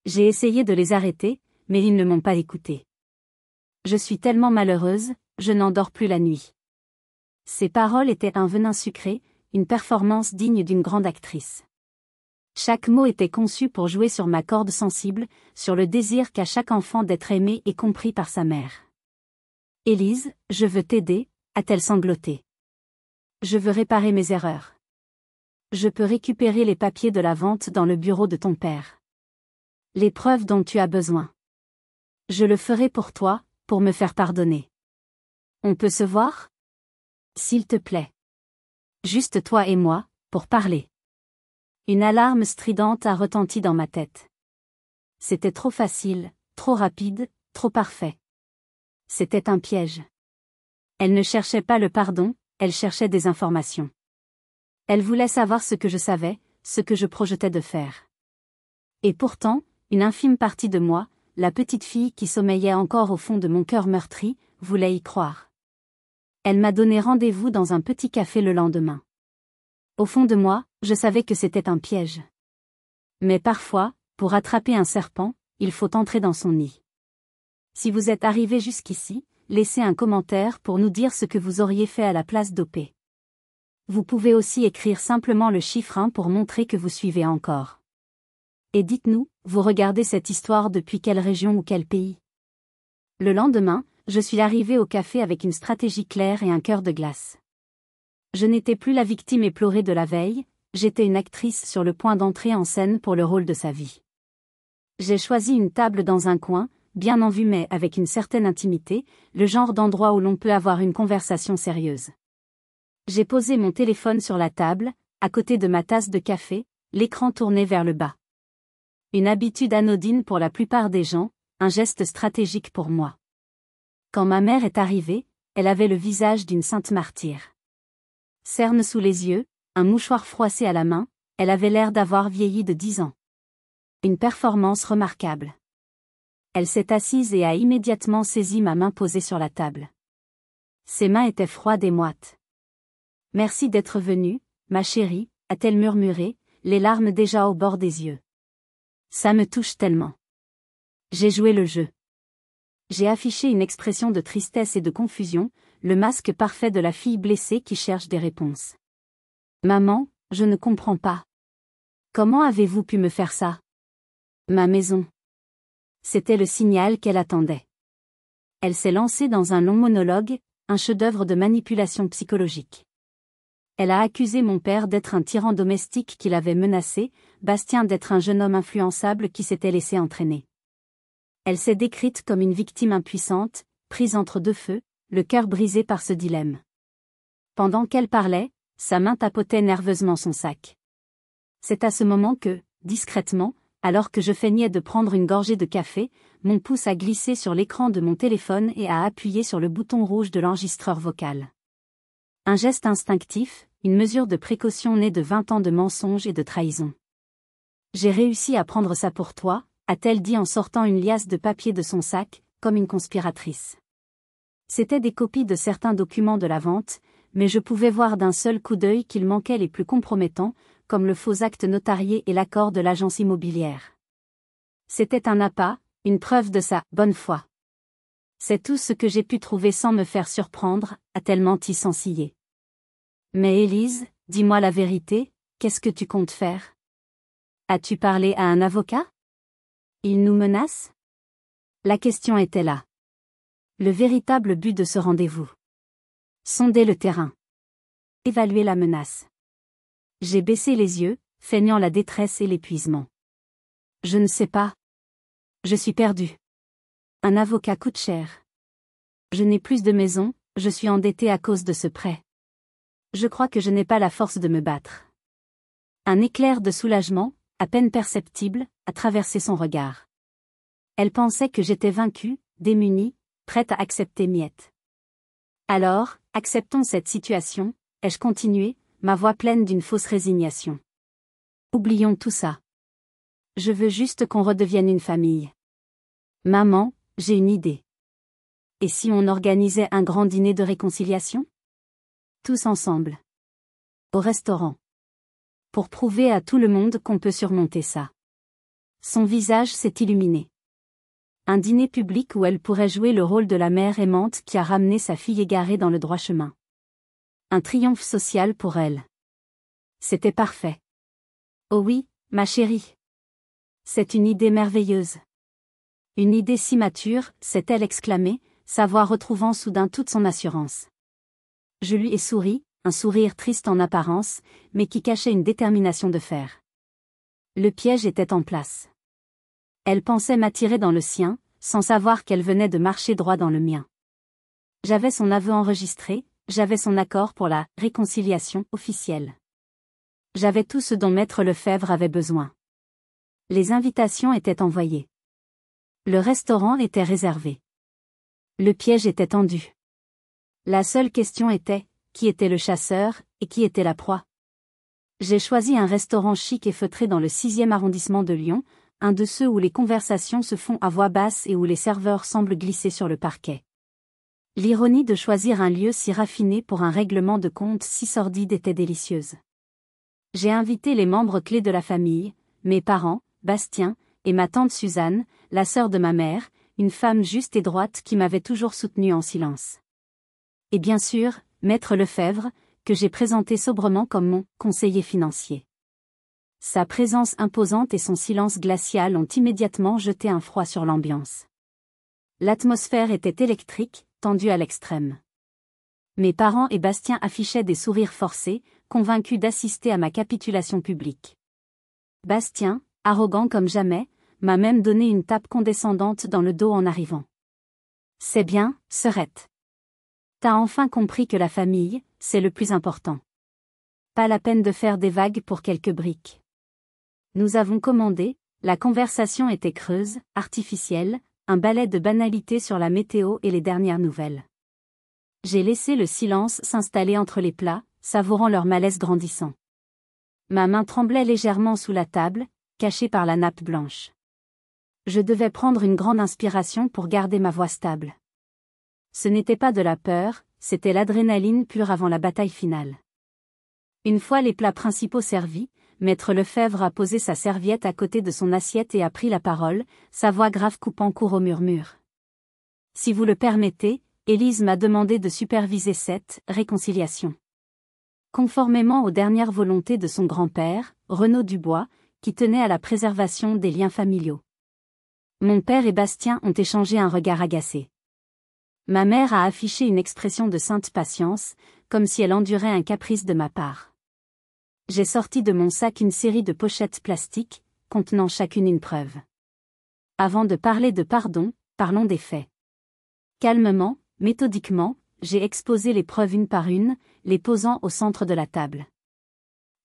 J'ai essayé de les arrêter, mais ils ne m'ont pas écouté. Je suis tellement malheureuse, je n'en dors plus la nuit. » Ces paroles étaient un venin sucré, une performance digne d'une grande actrice. Chaque mot était conçu pour jouer sur ma corde sensible, sur le désir qu'a chaque enfant d'être aimé et compris par sa mère. « Élise, je veux t'aider », a-t-elle sangloté. « Je veux réparer mes erreurs. Je peux récupérer les papiers de la vente dans le bureau de ton père. Les preuves dont tu as besoin. Je le ferai pour toi, pour me faire pardonner. On peut se voir ? S'il te plaît. Juste toi et moi, pour parler. » Une alarme stridente a retenti dans ma tête. C'était trop facile, trop rapide, trop parfait. C'était un piège. Elle ne cherchait pas le pardon, elle cherchait des informations. Elle voulait savoir ce que je savais, ce que je projetais de faire. Et pourtant, une infime partie de moi, la petite fille qui sommeillait encore au fond de mon cœur meurtri, voulait y croire. Elle m'a donné rendez-vous dans un petit café le lendemain. Au fond de moi, je savais que c'était un piège. Mais parfois, pour attraper un serpent, il faut entrer dans son nid. Si vous êtes arrivé jusqu'ici, laissez un commentaire pour nous dire ce que vous auriez fait à la place d'OP. Vous pouvez aussi écrire simplement le chiffre 1 pour montrer que vous suivez encore. Et dites-nous, vous regardez cette histoire depuis quelle région ou quel pays? Le lendemain, je suis arrivée au café avec une stratégie claire et un cœur de glace. Je n'étais plus la victime éplorée de la veille, j'étais une actrice sur le point d'entrer en scène pour le rôle de sa vie. J'ai choisi une table dans un coin, bien en vue mais avec une certaine intimité, le genre d'endroit où l'on peut avoir une conversation sérieuse. J'ai posé mon téléphone sur la table, à côté de ma tasse de café, l'écran tourné vers le bas. Une habitude anodine pour la plupart des gens, un geste stratégique pour moi. Quand ma mère est arrivée, elle avait le visage d'une sainte martyre. Cerne sous les yeux, un mouchoir froissé à la main, elle avait l'air d'avoir vieilli de 10 ans. Une performance remarquable. Elle s'est assise et a immédiatement saisi ma main posée sur la table. Ses mains étaient froides et moites. « Merci d'être venue, ma chérie », a-t-elle murmuré, les larmes déjà au bord des yeux. Ça me touche tellement. J'ai joué le jeu. J'ai affiché une expression de tristesse et de confusion, le masque parfait de la fille blessée qui cherche des réponses. « Maman, je ne comprends pas. Comment avez-vous pu me faire ça ? Ma maison. » C'était le signal qu'elle attendait. Elle s'est lancée dans un long monologue, un chef-d'œuvre de manipulation psychologique. Elle a accusé mon père d'être un tyran domestique qui l'avait menacé, Bastien d'être un jeune homme influençable qui s'était laissé entraîner. Elle s'est décrite comme une victime impuissante, prise entre deux feux, le cœur brisé par ce dilemme. Pendant qu'elle parlait, sa main tapotait nerveusement son sac. C'est à ce moment que, discrètement, alors que je feignais de prendre une gorgée de café, mon pouce a glissé sur l'écran de mon téléphone et a appuyé sur le bouton rouge de l'enregistreur vocal. Un geste instinctif, une mesure de précaution née de 20 ans de mensonges et de trahison. « J'ai réussi à prendre ça pour toi », a-t-elle dit en sortant une liasse de papier de son sac, comme une conspiratrice. C'étaient des copies de certains documents de la vente, mais je pouvais voir d'un seul coup d'œil qu'il manquait les plus compromettants, comme le faux acte notarié et l'accord de l'agence immobilière. C'était un appât, une preuve de sa « bonne foi ». C'est tout ce que j'ai pu trouver sans me faire surprendre, a-t-elle menti sans ciller. Mais Élise, dis-moi la vérité, qu'est-ce que tu comptes faire ? As-tu parlé à un avocat ? Il nous menace ? La question était là. Le véritable but de ce rendez-vous. Sonder le terrain. Évaluer la menace. J'ai baissé les yeux, feignant la détresse et l'épuisement. Je ne sais pas. Je suis perdu. Un avocat coûte cher. Je n'ai plus de maison, je suis endetté à cause de ce prêt. Je crois que je n'ai pas la force de me battre. Un éclair de soulagement, à peine perceptible, a traversé son regard. Elle pensait que j'étais vaincue, démunie, prête à accepter miettes. Alors, acceptons cette situation, ai-je continué, ma voix pleine d'une fausse résignation. Oublions tout ça. Je veux juste qu'on redevienne une famille. Maman, j'ai une idée. Et si on organisait un grand dîner de réconciliation? Tous ensemble. Au restaurant. Pour prouver à tout le monde qu'on peut surmonter ça. Son visage s'est illuminé. Un dîner public où elle pourrait jouer le rôle de la mère aimante qui a ramené sa fille égarée dans le droit chemin. Un triomphe social pour elle. C'était parfait. Oh oui, ma chérie. C'est une idée merveilleuse. Une idée si mature, s'est-elle exclamée, sa voix retrouvant soudain toute son assurance. Je lui ai souri, un sourire triste en apparence, mais qui cachait une détermination de fer. Le piège était en place. Elle pensait m'attirer dans le sien, sans savoir qu'elle venait de marcher droit dans le mien. J'avais son aveu enregistré, j'avais son accord pour la réconciliation officielle. J'avais tout ce dont Maître Lefebvre avait besoin. Les invitations étaient envoyées. Le restaurant était réservé. Le piège était tendu. La seule question était, qui était le chasseur, et qui était la proie? J'ai choisi un restaurant chic et feutré dans le 6e arrondissement de Lyon, un de ceux où les conversations se font à voix basse et où les serveurs semblent glisser sur le parquet. L'ironie de choisir un lieu si raffiné pour un règlement de compte si sordide était délicieuse. J'ai invité les membres clés de la famille, mes parents, Bastien, et ma tante Suzanne, la sœur de ma mère, une femme juste et droite qui m'avait toujours soutenue en silence. Et bien sûr, Maître Lefebvre, que j'ai présenté sobrement comme mon conseiller financier. Sa présence imposante et son silence glacial ont immédiatement jeté un froid sur l'ambiance. L'atmosphère était électrique, tendue à l'extrême. Mes parents et Bastien affichaient des sourires forcés, convaincus d'assister à ma capitulation publique. Bastien, arrogant comme jamais, m'a même donné une tape condescendante dans le dos en arrivant. C'est bien, sœurette. T'as enfin compris que la famille, c'est le plus important. Pas la peine de faire des vagues pour quelques briques. Nous avons commandé, la conversation était creuse, artificielle, un ballet de banalité sur la météo et les dernières nouvelles. J'ai laissé le silence s'installer entre les plats, savourant leur malaise grandissant. Ma main tremblait légèrement sous la table, cachée par la nappe blanche. Je devais prendre une grande inspiration pour garder ma voix stable. Ce n'était pas de la peur, c'était l'adrénaline pure avant la bataille finale. Une fois les plats principaux servis, Maître Lefebvre a posé sa serviette à côté de son assiette et a pris la parole, sa voix grave coupant court au murmure. Si vous le permettez, Élise m'a demandé de superviser cette réconciliation. Conformément aux dernières volontés de son grand-père, Renaud Dubois, qui tenait à la préservation des liens familiaux. Mon père et Bastien ont échangé un regard agacé. Ma mère a affiché une expression de sainte patience, comme si elle endurait un caprice de ma part. J'ai sorti de mon sac une série de pochettes plastiques, contenant chacune une preuve. Avant de parler de pardon, parlons des faits. Calmement, méthodiquement, j'ai exposé les preuves une par une, les posant au centre de la table.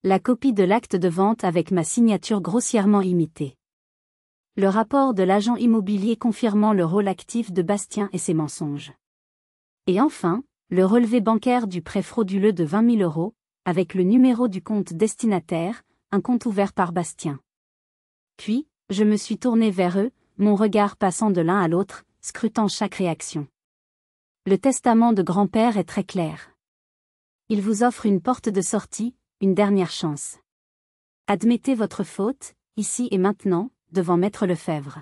La copie de l'acte de vente avec ma signature grossièrement imitée. Le rapport de l'agent immobilier confirmant le rôle actif de Bastien et ses mensonges. Et enfin, le relevé bancaire du prêt frauduleux de 20 000 €, avec le numéro du compte destinataire, un compte ouvert par Bastien. Puis, je me suis tourné vers eux, mon regard passant de l'un à l'autre, scrutant chaque réaction. Le testament de grand-père est très clair. Il vous offre une porte de sortie, une dernière chance. Admettez votre faute, ici et maintenant, devant Maître Lefebvre.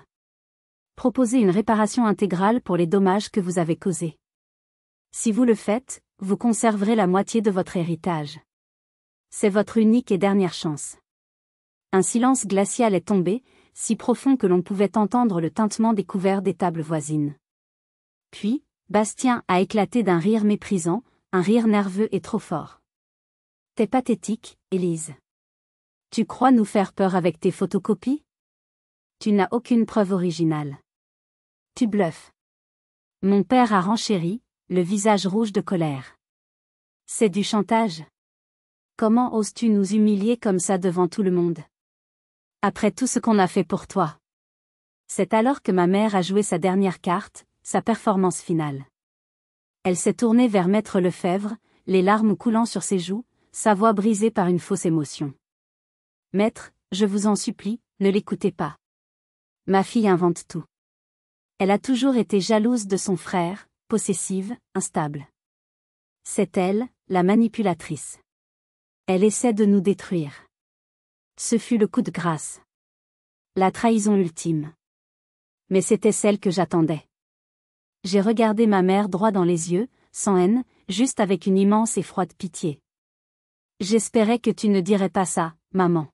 Proposez une réparation intégrale pour les dommages que vous avez causés. Si vous le faites, vous conserverez la moitié de votre héritage. C'est votre unique et dernière chance. Un silence glacial est tombé, si profond que l'on pouvait entendre le tintement des couverts des tables voisines. Puis, Bastien a éclaté d'un rire méprisant, un rire nerveux et trop fort. T'es pathétique, Élise. Tu crois nous faire peur avec tes photocopies? Tu n'as aucune preuve originale. Tu bluffes. Mon père a renchéri, le visage rouge de colère. C'est du chantage. Comment oses-tu nous humilier comme ça devant tout le monde? Après tout ce qu'on a fait pour toi. C'est alors que ma mère a joué sa dernière carte, sa performance finale. Elle s'est tournée vers Maître Lefebvre, les larmes coulant sur ses joues, sa voix brisée par une fausse émotion. Maître, je vous en supplie, ne l'écoutez pas. Ma fille invente tout. Elle a toujours été jalouse de son frère, possessive, instable. C'est elle, la manipulatrice. Elle essaie de nous détruire. Ce fut le coup de grâce. La trahison ultime. Mais c'était celle que j'attendais. J'ai regardé ma mère droit dans les yeux, sans haine, juste avec une immense et froide pitié. J'espérais que tu ne dirais pas ça, maman.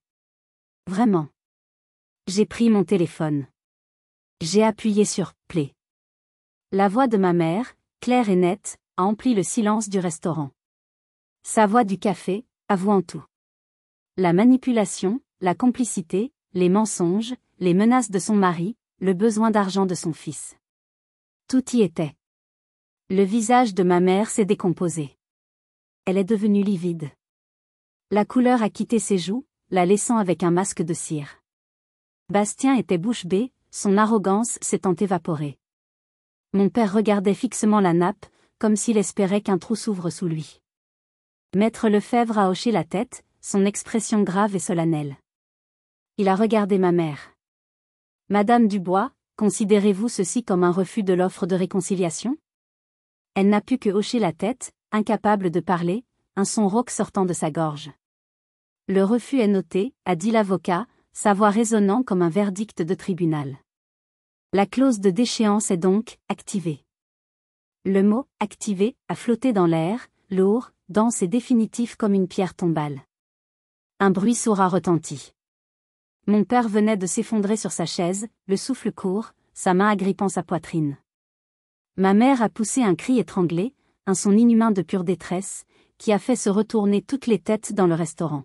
Vraiment. J'ai pris mon téléphone. J'ai appuyé sur « Play ». La voix de ma mère, claire et nette, a empli le silence du restaurant. Sa voix du café, avouant tout. La manipulation, la complicité, les mensonges, les menaces de son mari, le besoin d'argent de son fils. Tout y était. Le visage de ma mère s'est décomposé. Elle est devenue livide. La couleur a quitté ses joues, la laissant avec un masque de cire. Bastien était bouche bée, son arrogance s'étant évaporée. Mon père regardait fixement la nappe, comme s'il espérait qu'un trou s'ouvre sous lui. Maître Lefebvre a hoché la tête, son expression grave et solennelle. Il a regardé ma mère. Madame Dubois, considérez-vous ceci comme un refus de l'offre de réconciliation? Elle n'a pu que hocher la tête, incapable de parler, un son rauque sortant de sa gorge. Le refus est noté, a dit l'avocat, sa voix résonnant comme un verdict de tribunal. La clause de déchéance est donc activée. Le mot « activé » a flotté dans l'air, lourd, dense et définitif comme une pierre tombale. Un bruit sourd a retenti. Mon père venait de s'effondrer sur sa chaise, le souffle court, sa main agrippant sa poitrine. Ma mère a poussé un cri étranglé, un son inhumain de pure détresse, qui a fait se retourner toutes les têtes dans le restaurant.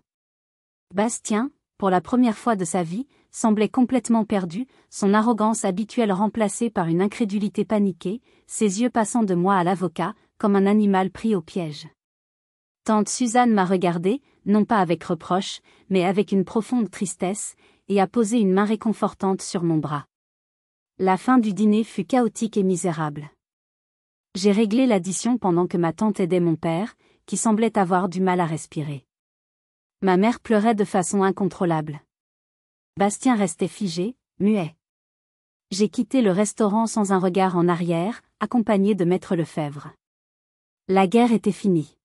Bastien, pour la première fois de sa vie, semblait complètement perdu, son arrogance habituelle remplacée par une incrédulité paniquée, ses yeux passant de moi à l'avocat, comme un animal pris au piège. Tante Suzanne m'a regardé, non pas avec reproche, mais avec une profonde tristesse, et a posé une main réconfortante sur mon bras. La fin du dîner fut chaotique et misérable. J'ai réglé l'addition pendant que ma tante aidait mon père, qui semblait avoir du mal à respirer. Ma mère pleurait de façon incontrôlable. Bastien restait figé, muet. J'ai quitté le restaurant sans un regard en arrière, accompagné de Maître Lefebvre. La guerre était finie.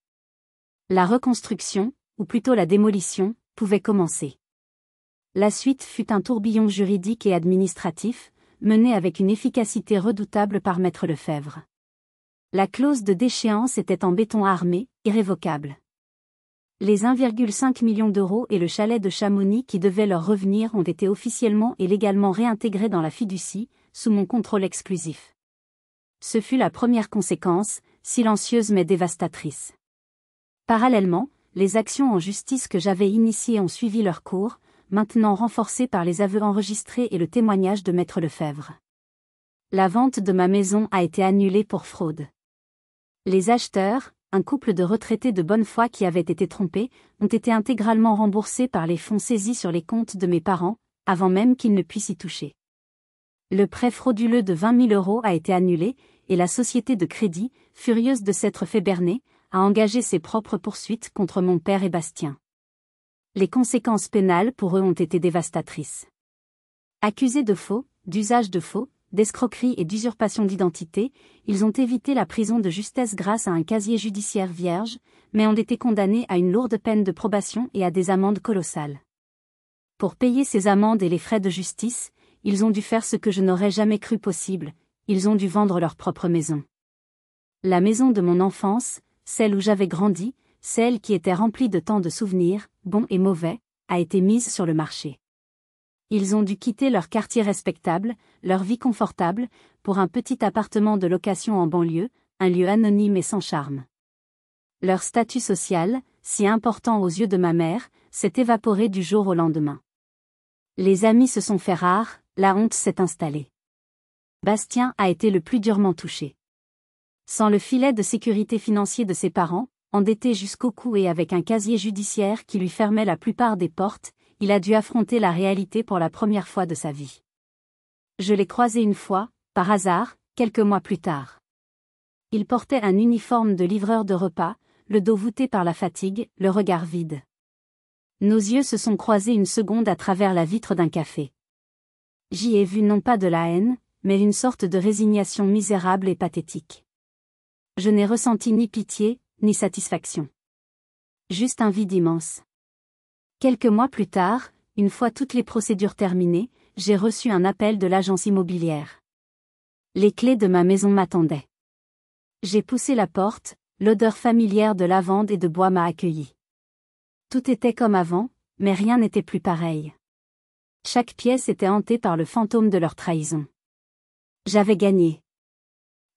La reconstruction, ou plutôt la démolition, pouvait commencer. La suite fut un tourbillon juridique et administratif, mené avec une efficacité redoutable par Maître Lefebvre. La clause de déchéance était en béton armé, irrévocable. Les 1,5 million d'euros et le chalet de Chamonix qui devaient leur revenir ont été officiellement et légalement réintégrés dans la fiducie, sous mon contrôle exclusif. Ce fut la première conséquence, silencieuse mais dévastatrice. Parallèlement, les actions en justice que j'avais initiées ont suivi leur cours, maintenant renforcées par les aveux enregistrés et le témoignage de Maître Lefebvre. La vente de ma maison a été annulée pour fraude. Les acheteurs, un couple de retraités de bonne foi qui avaient été trompés, ont été intégralement remboursés par les fonds saisis sur les comptes de mes parents, avant même qu'ils ne puissent y toucher. Le prêt frauduleux de 20 000 euros a été annulé, et la société de crédit, furieuse de s'être fait berner, a engagé ses propres poursuites contre mon père et Bastien. Les conséquences pénales pour eux ont été dévastatrices. Accusés de faux, d'usage de faux, d'escroquerie et d'usurpation d'identité, ils ont évité la prison de justesse grâce à un casier judiciaire vierge, mais ont été condamnés à une lourde peine de probation et à des amendes colossales. Pour payer ces amendes et les frais de justice, ils ont dû faire ce que je n'aurais jamais cru possible, ils ont dû vendre leur propre maison. La maison de mon enfance, celle où j'avais grandi, celle qui était remplie de tant de souvenirs, bons et mauvais, a été mise sur le marché. Ils ont dû quitter leur quartier respectable, leur vie confortable, pour un petit appartement de location en banlieue, un lieu anonyme et sans charme. Leur statut social, si important aux yeux de ma mère, s'est évaporé du jour au lendemain. Les amis se sont fait rares, la honte s'est installée. Bastien a été le plus durement touché. Sans le filet de sécurité financier de ses parents, endetté jusqu'au cou et avec un casier judiciaire qui lui fermait la plupart des portes, il a dû affronter la réalité pour la première fois de sa vie. Je l'ai croisé une fois, par hasard, quelques mois plus tard. Il portait un uniforme de livreur de repas, le dos voûté par la fatigue, le regard vide. Nos yeux se sont croisés une seconde à travers la vitre d'un café. J'y ai vu non pas de la haine, mais une sorte de résignation misérable et pathétique. Je n'ai ressenti ni pitié, ni satisfaction. Juste un vide immense. Quelques mois plus tard, une fois toutes les procédures terminées, j'ai reçu un appel de l'agence immobilière. Les clés de ma maison m'attendaient. J'ai poussé la porte, l'odeur familière de lavande et de bois m'a accueilli. Tout était comme avant, mais rien n'était plus pareil. Chaque pièce était hantée par le fantôme de leur trahison. J'avais gagné.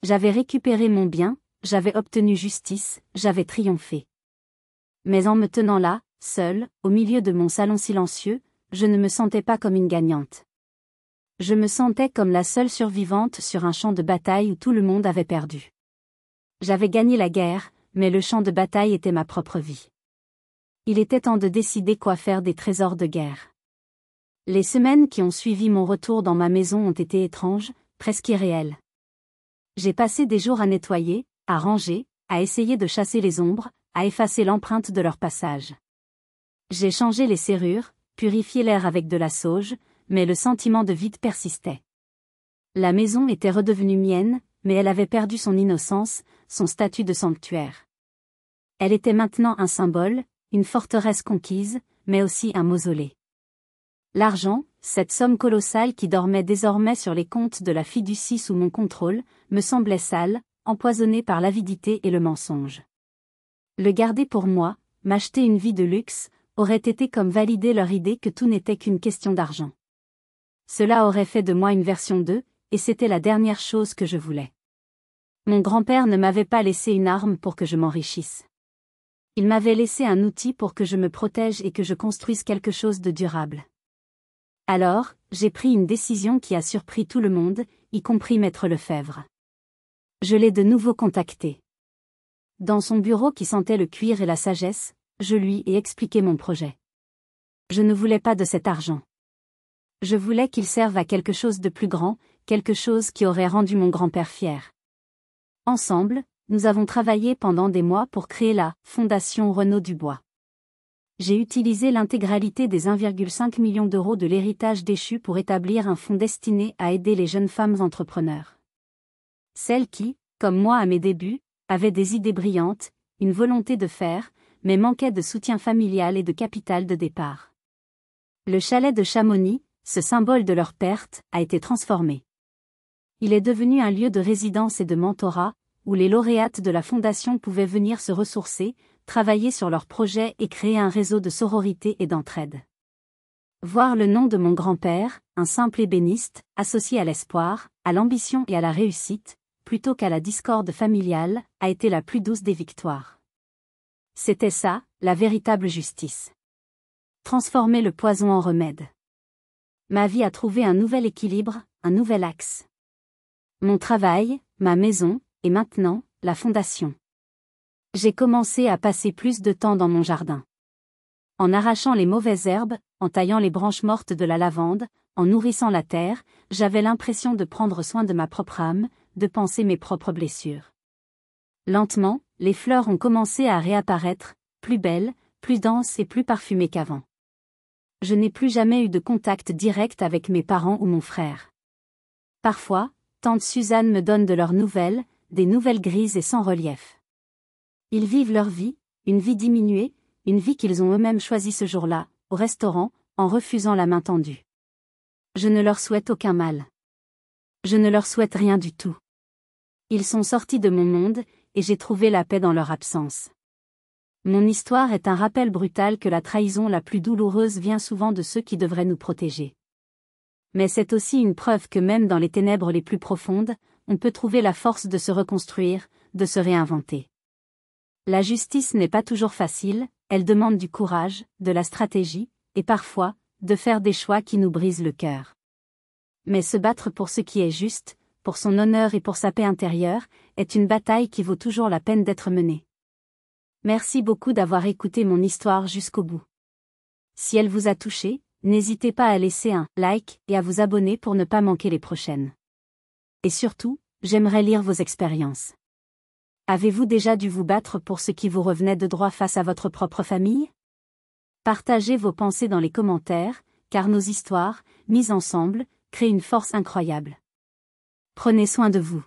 J'avais récupéré mon bien, j'avais obtenu justice, j'avais triomphé. Mais en me tenant là, seule, au milieu de mon salon silencieux, je ne me sentais pas comme une gagnante. Je me sentais comme la seule survivante sur un champ de bataille où tout le monde avait perdu. J'avais gagné la guerre, mais le champ de bataille était ma propre vie. Il était temps de décider quoi faire des trésors de guerre. Les semaines qui ont suivi mon retour dans ma maison ont été étranges, presque irréelles. J'ai passé des jours à nettoyer, à ranger, à essayer de chasser les ombres, à effacer l'empreinte de leur passage. J'ai changé les serrures, purifié l'air avec de la sauge, mais le sentiment de vide persistait. La maison était redevenue mienne, mais elle avait perdu son innocence, son statut de sanctuaire. Elle était maintenant un symbole, une forteresse conquise, mais aussi un mausolée. L'argent, cette somme colossale qui dormait désormais sur les comptes de la fiducie sous mon contrôle, me semblait sale, empoisonnée par l'avidité et le mensonge. Le garder pour moi, m'acheter une vie de luxe, aurait été comme valider leur idée que tout n'était qu'une question d'argent. Cela aurait fait de moi une version d'eux, et c'était la dernière chose que je voulais. Mon grand-père ne m'avait pas laissé une arme pour que je m'enrichisse. Il m'avait laissé un outil pour que je me protège et que je construise quelque chose de durable. Alors, j'ai pris une décision qui a surpris tout le monde, y compris Maître Lefebvre. Je l'ai de nouveau contacté. Dans son bureau qui sentait le cuir et la sagesse, je lui ai expliqué mon projet. Je ne voulais pas de cet argent. Je voulais qu'il serve à quelque chose de plus grand, quelque chose qui aurait rendu mon grand-père fier. Ensemble, nous avons travaillé pendant des mois pour créer la Fondation Renaud Dubois. J'ai utilisé l'intégralité des 1,5 million d'euros de l'héritage déchu pour établir un fonds destiné à aider les jeunes femmes entrepreneurs. Celles qui, comme moi à mes débuts, avaient des idées brillantes, une volonté de faire, mais manquaient de soutien familial et de capital de départ. Le chalet de Chamonix, ce symbole de leur perte, a été transformé. Il est devenu un lieu de résidence et de mentorat, où les lauréates de la Fondation pouvaient venir se ressourcer, travailler sur leurs projets et créer un réseau de sororité et d'entraide. Voir le nom de mon grand-père, un simple ébéniste, associé à l'espoir, à l'ambition et à la réussite, plutôt qu'à la discorde familiale, a été la plus douce des victoires. C'était ça, la véritable justice. Transformer le poison en remède. Ma vie a trouvé un nouvel équilibre, un nouvel axe. Mon travail, ma maison, et maintenant, la fondation. J'ai commencé à passer plus de temps dans mon jardin. En arrachant les mauvaises herbes, en taillant les branches mortes de la lavande, en nourrissant la terre, j'avais l'impression de prendre soin de ma propre âme, de penser mes propres blessures. Lentement, les fleurs ont commencé à réapparaître, plus belles, plus denses et plus parfumées qu'avant. Je n'ai plus jamais eu de contact direct avec mes parents ou mon frère. Parfois, tante Suzanne me donne de leurs nouvelles, des nouvelles grises et sans relief. Ils vivent leur vie, une vie diminuée, une vie qu'ils ont eux-mêmes choisie ce jour-là, au restaurant, en refusant la main tendue. Je ne leur souhaite aucun mal. Je ne leur souhaite rien du tout. Ils sont sortis de mon monde, et j'ai trouvé la paix dans leur absence. Mon histoire est un rappel brutal que la trahison la plus douloureuse vient souvent de ceux qui devraient nous protéger. Mais c'est aussi une preuve que même dans les ténèbres les plus profondes, on peut trouver la force de se reconstruire, de se réinventer. La justice n'est pas toujours facile, elle demande du courage, de la stratégie, et parfois, de faire des choix qui nous brisent le cœur. Mais se battre pour ce qui est juste, pour son honneur et pour sa paix intérieure, est une bataille qui vaut toujours la peine d'être menée. Merci beaucoup d'avoir écouté mon histoire jusqu'au bout. Si elle vous a touché, n'hésitez pas à laisser un like et à vous abonner pour ne pas manquer les prochaines. Et surtout, j'aimerais lire vos expériences. Avez-vous déjà dû vous battre pour ce qui vous revenait de droit face à votre propre famille? Partagez vos pensées dans les commentaires, car nos histoires, mises ensemble, créent une force incroyable. Prenez soin de vous.